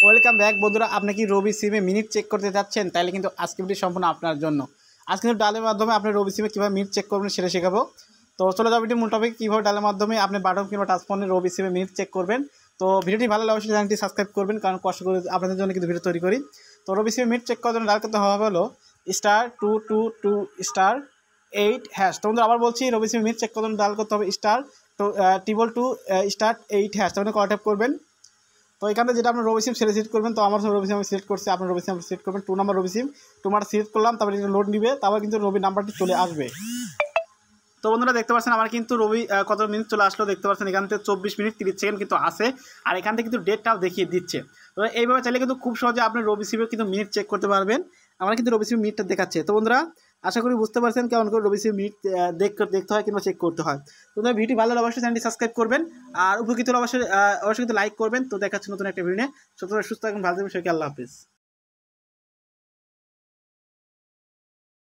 Welcome back বন্ধুরা। আপনি কি রবি সিমে মিনিট চেক করতে চাচ্ছেন? তাহলে কিন্তু আজকে ভিডিও সম্পূর্ণ আপনার জন্য। আজকে কিন্তু ডালের মাধ্যমে আপনি রবি সিমে কীভাবে মিনিট চেক করবেন সেটা শেখাবো। তো চলে যাও ভিডিও মূল টপিক, কীভাবে ডালের মাধ্যমে আপনি বাটন কিংবা টাচফোনে রবি সিমে মিনিট চেক করবেন। তো ভিডিওটি ভালো লাগলে অবশ্যই চ্যানেলটি সাবস্ক্রাইব করবেন, কারণ কষ্ট করে আপনাদের জন্য কিন্তু ভিডিও তৈরি করি। তো রবি সিমে মিনিট চেক করার জন্য ডাল করতে হবে হলো *222*8#। তো বন্ধুরা আবার বলছি, রবি সিমে মিনিট চেক করার জন্য ডাল করতে হবে *222*8#। তাহলে কল ট্যাপ করবেন। তো এখানে যেটা আপনার রবি সিম সেটা সিলেক্ট করবেন। তো আমার রবি সিম আমি সিলেক্ট করছি, আপনার রবি সিম সিলেক্ট করবেন। 2 নম্বর রবি সিম 2 নম্বর সিলেক্ট করলাম, তারপরে এটা লোড নিবে, তারপর কিন্তু রবি নাম্বারটি চলে আসবে। তো বন্ধুরা দেখতে পাচ্ছেন আমার কিন্তু রবি কত মিনিট চলে আসলো দেখতে পাচ্ছেন। এখান থেকে 24 মিনিট 30 সেকেন্ড কিন্তু আসে, আর এখান থেকে কিন্তু ডেটটাও দেখিয়ে দিচ্ছে। তো এইভাবে চাইলে কিন্তু খুব সহজে আপনি রবি সিমে কিন্তু মিনিট চেক করতে পারবেন। আমার কিন্তু রবি সিম মিনিটটা দেখাচ্ছে। তো বন্ধুরা আশা করি বুঝতে পারছেন কেমন করে রবি সিম মিনিট দেখতে হয় কিংবা চেক করতে হয়। তো ভিডিও ভালো লাগলে অবশ্যই চ্যানেলটি সাবস্ক্রাইব করবেন, আর উপকৃত হলে অবশ্যই কিন্তু লাইক করবেন। তো দেখাচ্ছি নতুন একটা ভিডিও নিয়ে। সুতরাং সুস্থ থাকুন, ভালো থাকবেন, সবাইকে আল্লাহ হাফিজ।